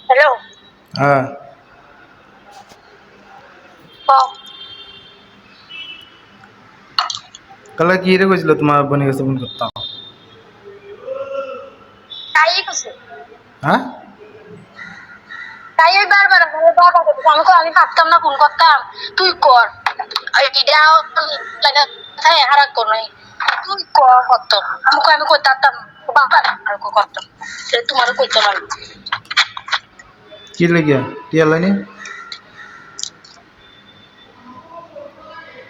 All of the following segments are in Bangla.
হ্যালো। হ্যাঁ কালা কি রে কইছিল তোমার বোনের কাছে ফোন করতাম। তাই করছে। হ্যাঁ তাই ওই বারবার আমার বাবা করছে, আমি পারতাম না ফোন করতাম। তুই কর এটাও লাগে হারাক কর নাই, তুই কর করতাম আমি করতাম বাবা আর করতাম তোমারও করতাম আমি। কি লাগিয়া টিয়া লাইনি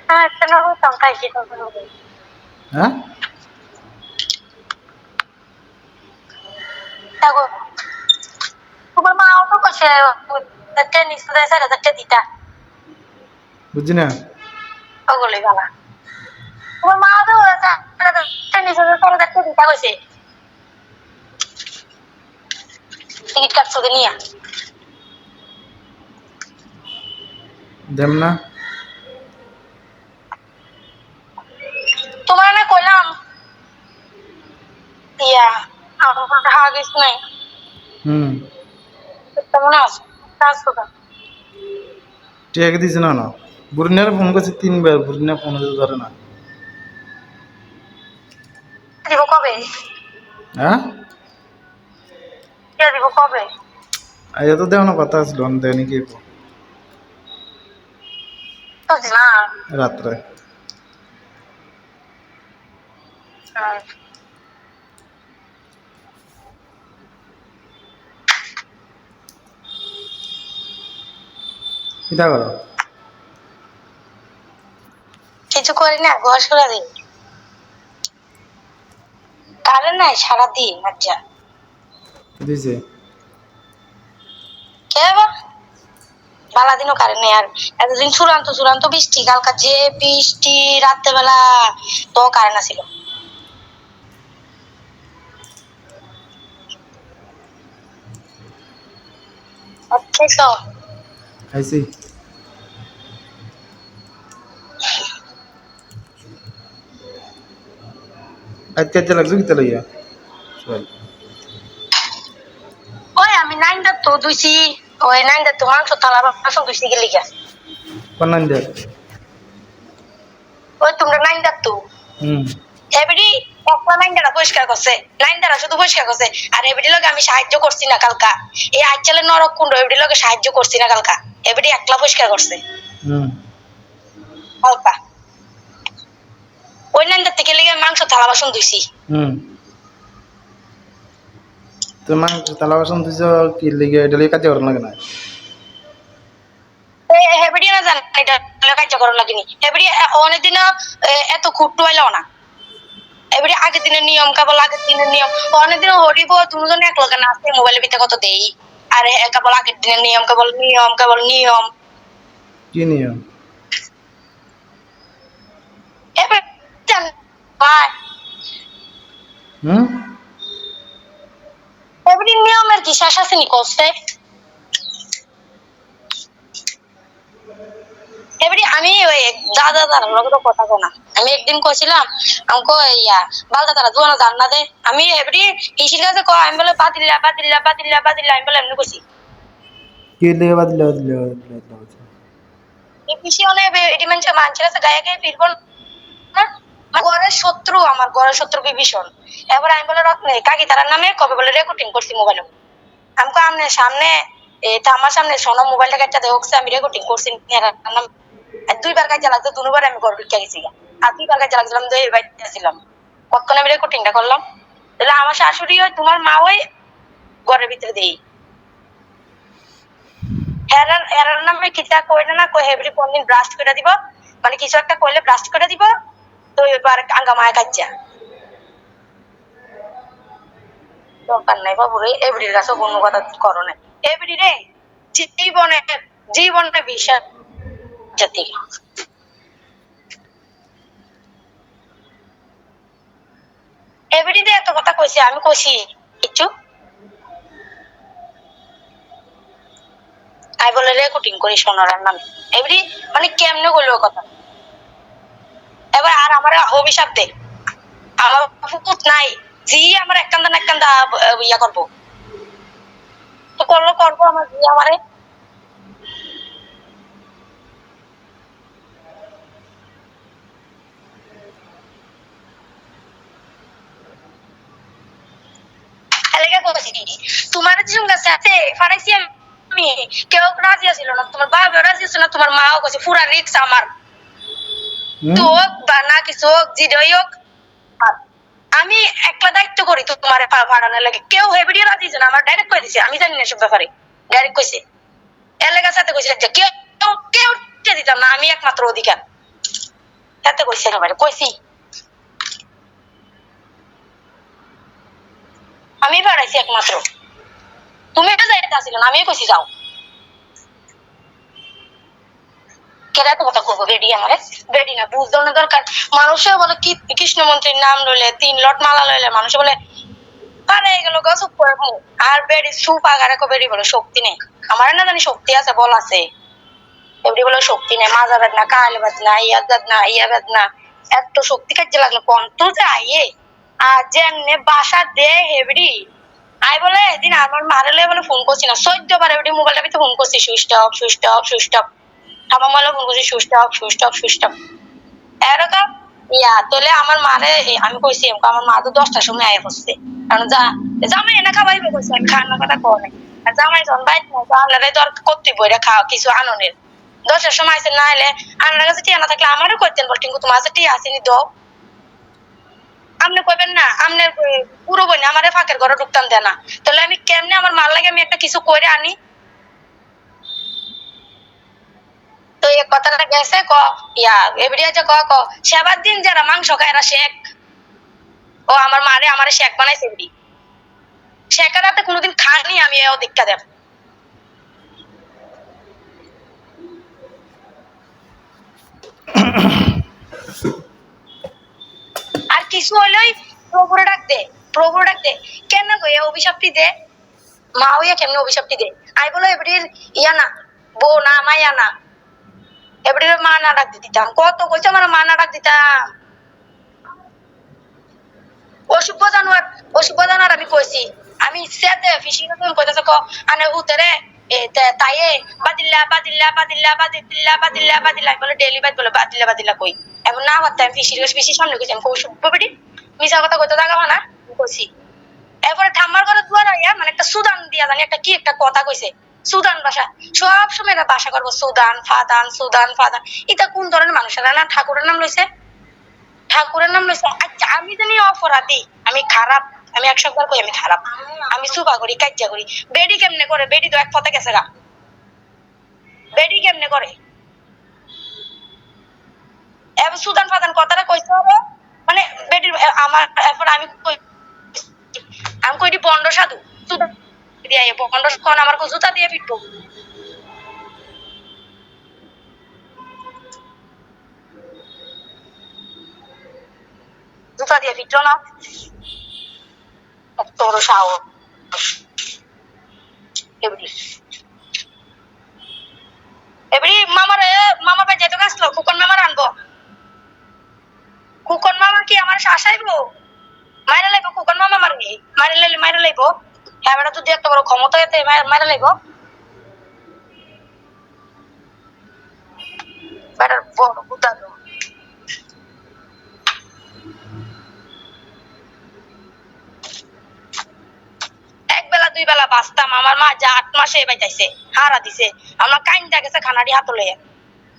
হ্যাঁ একটা না করতাম তাই কি করতাম। হ্যাঁ দেখো তোমার মা অত করছে টেনিস দিতা বুঝছি না। ওগুলোই বাবা। তোমার মা তো টেনিস দিতা কইছে টিকিট কাটছো নিয়ে দেম না তোমার না কইলাম ইয়া আমার হাগিস নাই। হুম কেমন আছো কাজ করো টিয়াকে দিছে না না বুড়িনার ফোন করছে 3 বার, বুড়িনা ফোন ধরে না। দিব কবে হ্যাঁ দিব কবে আজ তো দেও না কথা আসলো আমি দেয়নি কি তো না রাত্রে কিতা করো কিছু করি না ঘর সরা দিই কারেন্ট নাই সারাদিন আচ্ছা দিছে কে আবার বালা দিনও কারেন্ট নেই। আর এতদিন চূড়ান্ত চূড়ান্ত বৃষ্টি, কালকা যে বৃষ্টি রাত্রে বেলা তো কারেন্ট আসিল। আচ্ছা আইসি আজকে আজ লাগছো কিতা লইয়া চল ওই আমি নাইনটা তো দুইছি, ওই নাইনটা তো মাংস থালা বাসন দুইছি গেলি গা। পান্নান দে ওই তোমরা নাইনটা তো হুম এবারে একটা নাইনটা পরিষ্কার করছে, নাইনটা শুধু পরিষ্কার করছে। আর এবারে লোক আমি সাহায্য করছি না কালকা, এই আইচালে নরক কুণ্ড এবারে লোকে সাহায্য করছি না কালকা, এবারে একলা পরিষ্কার করছে হুম কালকা। ওই নাইনটার থেকে লেগে মাংস থালা বাসন ধুইছি। হুম তো মাংস তালা বাসন দিছ কি লিগে এটা লিগে কাজে করার লাগে না। হেবড়ি না জান এটা কার্য করার লাগেনি। হেবড়ি অনেকদিন এত খুঁট্টু আইলো না। এবারে আগের দিনের নিয়ম কেবল আগের দিনের নিয়ম, অনেকদিন হরিব দুজন এক লগে না আছে মোবাইলের ভিতরে কত দেই। আর কেবল আগের দিনের নিয়ম কেবল নিয়ম কেবল নিয়ম। কি নিয়ম এবার ভাই হুম এবারে নিয়মের কি শেষ আছে নি করছে। এবারে আমি ওই দাদা দাদার লগে তো কথা কো না। আমি একদিন কইছিলাম আমাকে ইয়া বালদা তারা জোয়ানা জান না দে। আমি এবারে ইসির কাছে কয় আমি বলে বাতিল্লা বাতিল্লা বাতিল্লা বাতিল্লা আমি বলে এমনি কইছি। কি লিগে বাদলে এই বিষয় অনেক এটি মানুষের কাছে গায়ে গায়ে ফিরবো না। ঘরের শত্রু, আমার ঘরের শত্রু বিভীষণ। এবার আমি বলে রত্নে কাকি তারার নামে কবে বলে রেকর্ডিং করছি মোবাইলে। আমি কো আমনে সামনে এটা আমার সামনে সোনা মোবাইলটা কাটতে দেখছে আমি রেকর্ডিং করছি। দুইবার কাজে লাগতো, দুবার আমি ঘর ঢুকে গেছি আর 2বার কাজে লাগছিলাম এই বাড়িতে ছিলাম কতক্ষণ আমি রেকর্ডিংটা করলাম। তাহলে আমার শাশুড়ি হয় তোমার মা ওই ঘরের ভিতরে দেই এরার এরার নামে কিতা কইলে না কই হেবরি কোনদিন ব্রাস্ট করে দিব, মানে কিছু একটা কইলে ব্রাস্ট করে দিব তো এবার আঙ্গা মায়া কাজ্জা দরকার নাই বাবু রে। এভরির কাছে কোনো কথা করো না। এভরি রে জীবনে জীবনে বিশ্বাস জাতি এভরিতে এত কথা কইছি আমি কইছি কিছু আই বলে রেকর্ডিং করি সোনার নামে এভরি মানে কেমনে বললো কথা। এবার আর আমার অভিশাপ দে আমার ফুকুত নাই জি আমার এককান্দা না এককান্দা ইয়া করবো। তো করলো করবো আমার বিয়ে আমারে এলাকা করছি তোমার যে সঙ্গে সাথে ফারাইছি আমি কেউ রাজি আছিল না তোমার বাবা রাজি ছিল না তোমার মাও কইছে পুরা রিক্স আমার তো হোক বা না কিছু হোক যেটাই হোক আমি একলা দায়িত্ব করি তো তোমার ভাড়ানোর লাগে কেউ হেভিডিও রাজি ছিল না আমার ডাইরেক্ট কই দিছে আমি জানি না সব ব্যাপারে ডাইরেক্ট কইছে এলাকার সাথে কইছে যে কেউ কেউ দিতাম না আমি একমাত্র অধিকার সাথে কইছে একেবারে কইছি আমি বাড়াইছি একমাত্র তুমি তো যাইতে আসিল না আমি কইছি যাও কেরা তো কথা করবো বেডি আমারে বেডি না বুঝতো না দরকার মানুষে বলে কি কৃষ্ণমন্ত্রীর নাম লইলে 3 লট মালা লইলে মানুষে বলে পারে এগুলো গসব করে আর বেডি সুপ আগারে কো বেডি বলে শক্তি নেই আমার না জানি শক্তি আছে বল আছে এমনি বলে শক্তি নেই মাজা বেদনা কালে বেদনা ইয়া বেদনা এত শক্তি কাজে লাগলো কন্ট্রোল আইয়ে আর যেমনে বাসা দে হেবড়ি আই বলে এদিন আমার মারেলে বলে ফোন করছি না 14 বার এবডি মোবাইলটা ভিতরে ফোন করছি switch off switch off switch off আমার মালে ফোন করছি switch off switch off switch off এরকম ইয়া তোলে আমার মারে আমি কইছি আমার মা তো 10টার সময় আয়া বসছে কারণ জামাই এনে খাবাইবে কইছে আমি খাওয়ানোর কথা কও নাই আর জামাই যখন বাইক না জানলে দর করতে বইরা খাওয়া কিছু আননের 10টার সময় আইছে না এলে আমার কাছে টিয়া না থাকলে আমারও কইতেন বল টিঙ্কু তোমার কাছে টিয়া আসেনি দাও আপনি কইবেন না আপনার পুরো বই না আমারে ফাঁকের ঘরে ঢুকতাম দেয় না তাহলে আমি কেমনে আমার মাল লাগে আমি একটা কিছু করে আনি তো এই কথাটা গেছে ক ইয়া এবারে যে ক সেবার দিন যারা মাংস খায় এরা শেখ ও আমার মারে আমারে শেখ বানাইছে এবারে শেখের রাতে কোনোদিন খাইনি আমি এও দীক্ষা দেব আর কিছু হইলেই প্রভুরে ডাক দে কেন গো এ অভিশাপটি দে মা হইয়া কেমনে অভিশাপটি দে আই বলো এবারে ইয়া না বউ না মাইয়া না এবারে মা না ডাক দিতাম কত কইছে আমার মা না ডাক দিতাম অসুভ জানোয়ার আমি কইছি আমি ইচ্ছাতে ফিশিং এর কইতাছে ক আনে হুতেরে তাইয়ে বাদিল্লা বলে ডেইলি বলে বাদিল্লা কই এখন না হতে আমি ফিশির সামনে কইছি আমি অসুভ বেটি মিছা কথা কইতে দাগাবা না কইছি এরপরে ঠাম্মার ঘরে দুয়ার আইয়া মানে একটা সুদান দিয়া জানি একটা কি একটা কথা কইছে সুদান ভাষা সব সময় না ভাষা করবো সুদান ফাদান এটা কোন ধরনের মানুষেরা না ঠাকুরের নাম লইছে আচ্ছা আমি জানি অপরাধী আমি খারাপ আমি 100 বার কই আমি খারাপ আমি সুবা করি কাজ্জা করি বেডি কেমনে করে বেডি তো এক পথে গেছে গা বেডি কেমনে করে এবার সুদান ফাদান কথাটা কইছে হবে মানে বেডির আমার এরপর আমি কইটি বন্ড সাধু সুদান দিয়া বন্ড কোন আমার জুতা দিয়ে পিটবো জুতা দিয়ে পিটলো না তোর সাহস এবারে মামা ভাই যেতে আসলো কুকন মামার আনবো কুকন মামা কি আমার শাসাইবো মাইরা লাইবো কুকন মামা মাইরা লাইবো হ্যাঁ বেটা তুই একটা বড় ক্ষমতা এতে মাইরা লাইবো বেটার বড় বুদ্ধা একবেলা 2 বেলা বাঁচতাম আমার মা যা 8 মাসে বাইতাইছে হারা দিছে আমার কাইন্দা গেছে খানাড়ি হাত লইয়া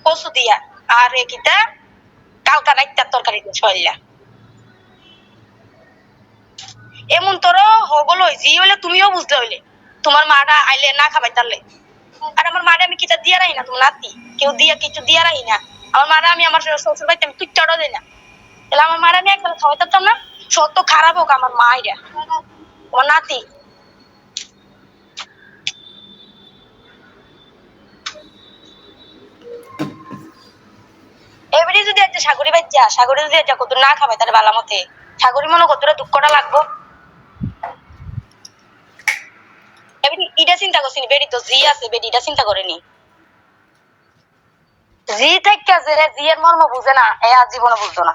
কচু দিয়া আর কিতা কালকা রাইতার তরকারি দিয়ে ছয়লা এমন তোর হগল হইছি হইলে তুমিও বুঝতে হইলে তোমার মাটা আইলে না খাবাই তারলে আর আমার মারে আমি কিতা দিয়া রাখি না তুমি নাতি কেউ দিয়া কিছু দিয়া রাখি না আমার মারা আমি আমার শ্বশুর বাড়িতে আমি তুচ্ছাড়ও দেই না তাহলে আমার মারা আমি একবেলা খাওয়াই তারতাম না সত্য খারাপ হোক আমার মা এরা আমার নাতি এবারে যদি একটা সাগরি বাচ্চা সাগরি যদি একটা কত না খাবাই তাহলে বালা মতে সাগরি মনে কতটা দুঃখটা লাগবো এবারে এটা চিন্তা করছিনি বেডি তো জি আছে বেডি এটা চিন্তা করেনি জি থেকে জি এর মর্ম বুঝে না এ জীবনে বুঝতো না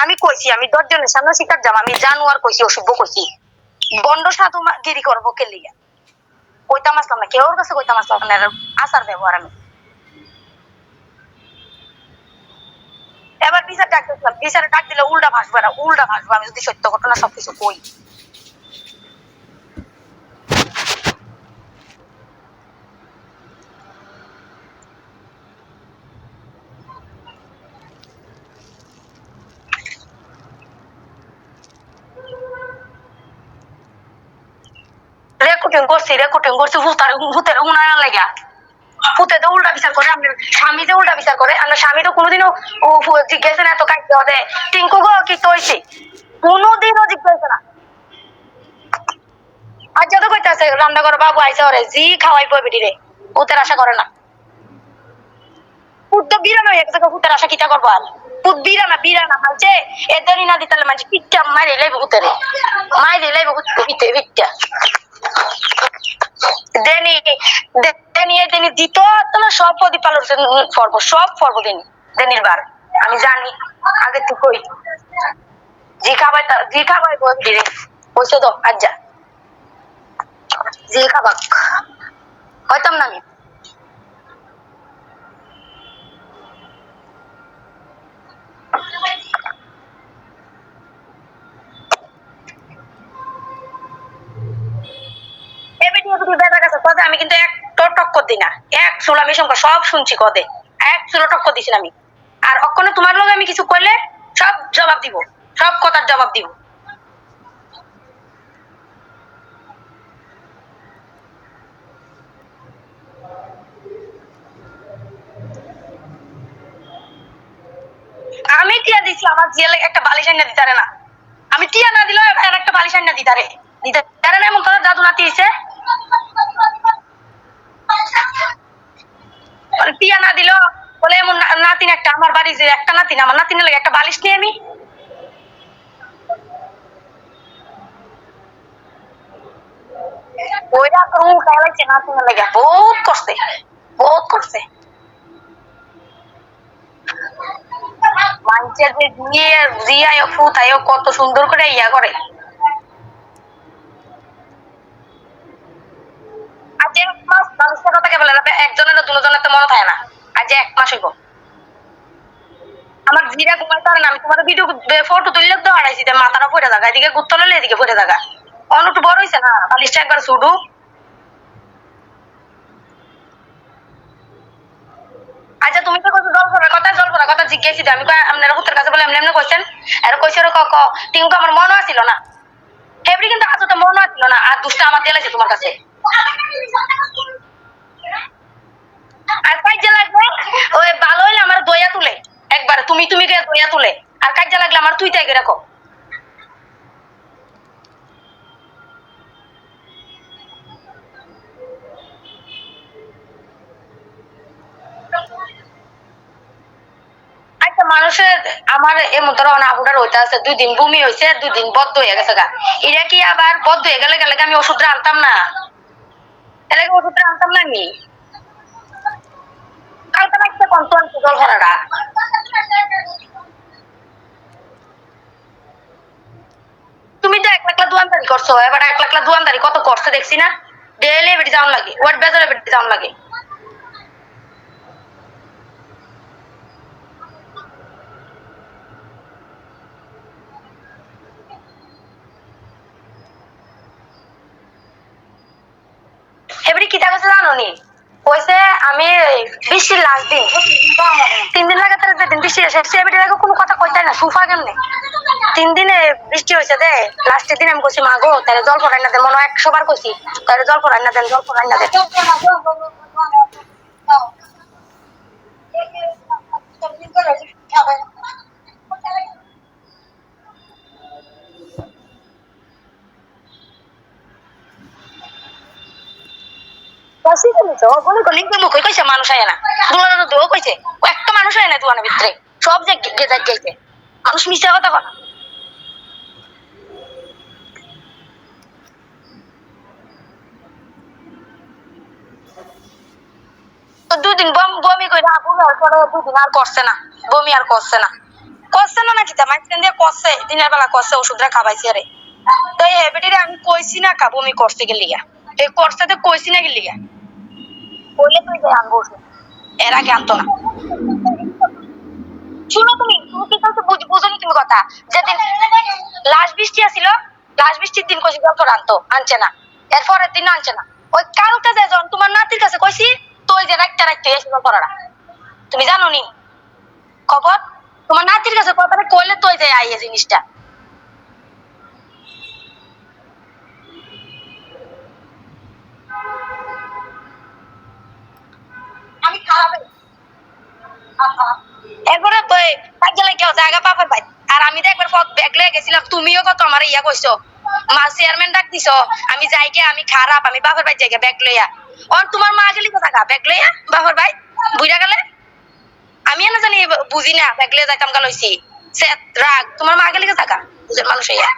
আমি কইছি আমি 10 জনের সামনে শিকার যাম, আমি জানুয়ার কইছি, অসভ্য কইছি, বন্ড সাধু গিরি করবো কে লিগা, কইতাম আসলাম না কেউর কাছে, কইতাম আসলাম না, আচার ব্যবহার আমি। এবার বিচার ডাক দিলাম, বিচারে ডাক দিলে উল্টা ভাসবে না, উল্টা ভাসবে আমি যদি সত্য ঘটনা সবকিছু কই। রেকর্ডিং করছি ভূতের উনার লাগা, ভূতে তো উল্টা বিচার করে, আপনার স্বামী যে উল্টা বিচার করে, আপনার স্বামী তো কোনোদিনও জিজ্ঞাসা না এত কাটতে হবে টিঙ্কু গো কি তৈছি, কোনোদিনও জিজ্ঞাসা না। আর যত কইতাছে রান্না করে বাবু আইসা ওরে জি খাওয়াইবো বেটি রে, ভূতের আশা করে না। পুত তো বিরানো হয়ে গেছে, ভূতের আশা কিটা করবো আর, পুত বিরানা মানছে এদেরই না দিতে মানছে পিঠটা মাইরে লাইব ভূতের, মাইরে লাইব ভিতরে ভিতটা দেনি দেনি দিত তোমার সব প্রদীপ আলোর পর্ব, সব পর্ব দেনির বার আমি জানি আগে তুই কই জি খাবাই বলছি রে, বলছো তো আজ যা জি খাবাক হয়তাম না আমি। আমি কিন্তু এক টক্কর দিই না, এক চুল আমি সব শুনছি কদে, এক চুলো টক্কর দিছি আমি। আর অক্ষণে তোমার লগে আমি কিছু করলে সব জবাব দিব, সব কথার জবাব দিব। আমি টিয়া দিছি আমার জিয়ালে একটা বালিশ আইনা দিতারে না, আমি টিয়া না দিলেও আর একটা বালিশ আইনা দিতারে না, এমন কথা জাদু নাতি হইছে, টিয়া না দিল বলে এমন নাতিন একটা, আমার বাড়ি যে একটা নাতিন, আমার নাতিনের লাগে একটা বালিশ নিয়ে আমি ওইটা রুম খাইছে নাতিনের লাগে, বহুত করছে, বহুত করছে। মানুষের যে দিয়ে জিয়ায় ফুতায় কত সুন্দর করে ইয়া করে। আজ এক মাস মানুষের কথা কে বলে একজনের দুজনের তো মনে থাকে না, আজ 1 মাস হইব আমার জিরা ঘুমাইতে পারে না, আমি তোমার ভিডিও ফটো তুললে তো হারাইছি, মাথাটা পড়ে থাকা এদিকে গুত্ত ললে এদিকে পড়ে থাকা, অনেকটু বড় হয়েছে না বালিশটা একবার শুধু। আচ্ছা তুমি তো কইছো জল পড়ার কথা জিজ্ঞেসি, আমি আপনার হুতের কাছে বলে এমনি এমনি কইছেন, আর কইছে টিঙ্কু আমার মনও আসিল না, ফেব্রি কিন্তু আজ তো মনও আসিল না, আর দুষ্টা আমার দিয়েছে তোমার কাছে। আর কাজে লাগবে ওই ভালো হইলে আমার দয়া তুলে একবার, তুমি কে দয়া তুলে, আর কাজে লাগলে আমার তুই তাই রাখো। আচ্ছা মানুষের আমার এমন ধরো আবুটার হইতে আছে 2 দিন বমি হয়েছে, 2 দিন বদ্ধ হয়ে গেছে গা, এটা কি আবার বদ্ধ হয়ে গেলে গেলে আমি ওষুধটা আনতাম না, এলাকা ওষুধটা আনতাম না আমি, কালকে একটা কন্ত আনছে জল ভরাটা। তুমি তো 1 লাখ দোয়ানদারি করছো, এবার 1 লাখ দোয়ানদারি কত করছে দেখছি না, ডেইলি বেটি যাওয়ান লাগে, ওয়ার্ড বাজারে বেটি যাওয়ান লাগে। এবারে কি টাকা জানো নি, কইছে আমি বৃষ্টির লাস্ট দিন 3 দিন লাগাতার যেদিন বৃষ্টি এসে এবারে কোনো কথা কইতাই না, সুফা কেমনে 3 দিনে বৃষ্টি হয়েছে দে, লাস্টের দিন আমি কইছি মা গো তাহলে জল পড়াই না দেন, মনে 100 বার কইছি তাহলে জল পড়াই না দেন, জল পড়াই না দেন। মানুষ আয় না দুলার কইছে, ও একটা মানুষ আয় না দোকানের ভিতরে, সব যে গেজার গেছে মানুষ মিশে কথা বলা। তো 2 দিন বমি করে 2 দিন আর করছে না, বমি আর করছে না। কষ্ট না নাকি তা মাঝখান দিয়ে কষছে দিনের বেলা কষছে ওষুধরা খাবাইছি আরে তো এই হেবেটিরে আমি কইছি না কা বমি করতে গেলি গা এই করতে তো কইছি না গেলি গা বলে তুই যে আনবো ওষুধ। এর আগে আনতো না শুনো তুমি তুমি কি বলছো বুঝোনি তুমি কথা যেদিন লাস্ট বৃষ্টি আসিল লাস্ট বৃষ্টির দিন কইছি ডক্টর আনতো আনছে না এর পরের দিন আনছে না ওই কালকে যে যখন তোমার নাতির কাছে কইছি তো ওই যে রাখতে রাখতে এসে করাটা তুমি জানো নি খবর তোমার নাতির কাছে কথাটা কইলে তো ওই যে আইয়ে জিনিসটা আমি খারাপ এরপরে গেলে কেউ জায়গা পাবার ভাই আর আমি তো একবার ব্যাগ লয়ে গেছিলাম তুমিও কত আমার ইয়া কইছো মা চেয়ারম্যান ডাক দিছো আমি যাই গে আমি খারাপ আমি বাপের ভাই জায়গা ব্যাগ লইয়া আর তোমার মা গেলি কোথা ব্যাগ লইয়া বাপের ভাই বুইরা গেলে আমি না জানি বুঝি না ব্যাগ লইয়া যাইতাম গা লইছি রাগ তোমার মা গেলি কোথা বুঝের মানুষ ইয়া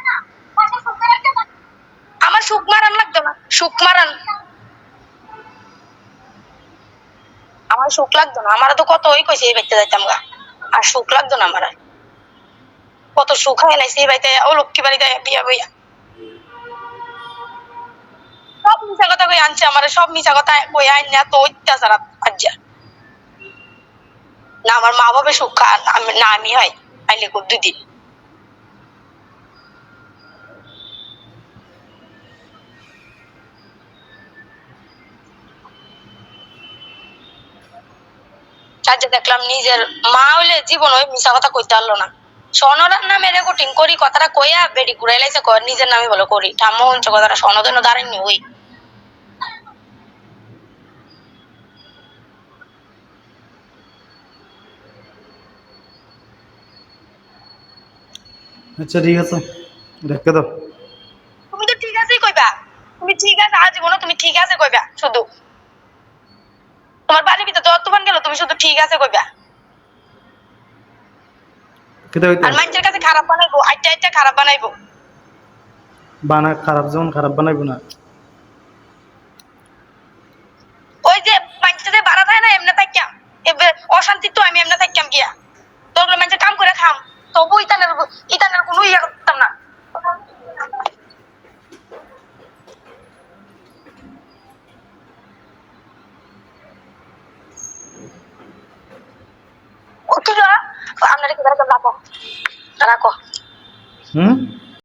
আমার সুখ মারান লাগতো না সুখ মারান আমার সুখ লাগতো না আমার তো কত ওই কইছে এই বাইতে যাইতাম গা আর সুখ লাগতো না আমার কত সুখ হয় নাই সেই বাড়িতে ও লক্ষ্মী বাড়িতে বিয়া বইয়া সব মিশা কথা কই আনছে আমার সব মিশা কথা কই আইন না তো অত্যাচার আজ্জা না আমার মা বাবা সুখ না আমি হয় আইলে কো দুদিন আজকে দেখলাম নিজের মা হইলে জীবন ওই মিশা কথা কইতে পারলো না সনদার নামে রেকর্ডিং করি কথাটা কইয়া বেডি ঘুরাই লাইছে নিজের নামে বলে করি ঠাম্মা হচ্ছে কথাটা সনদের দাঁড়ায়নি ওই আচ্ছা ঠিক আছে রেখে দাও তুমি তো ঠিক আছেই কইবা তুমি ঠিক আছে আজীবনও তুমি ঠিক আছে কইবা শুধু তোমার বাড়ির ভিতরে যত তুফান গেল তুমি শুধু ঠিক আছে কইবা কেটে হইতো আর মানুষের কাছে খারাপ বানাইবো আইটা আইটা খারাপ বানাইবো বানা খারাপ যেমন খারাপ বানাইবো না ওই যে মানুষের বাড়া থাকে না এমনি থাকিয়াম অশান্তি তো আমি এমনি থাকিয়াম গিয়া তোর মানুষের কাম করে খাম তবু ইতানের কোনো ইয়ে করতাম না আপনারা কি রাখো রাখো হুম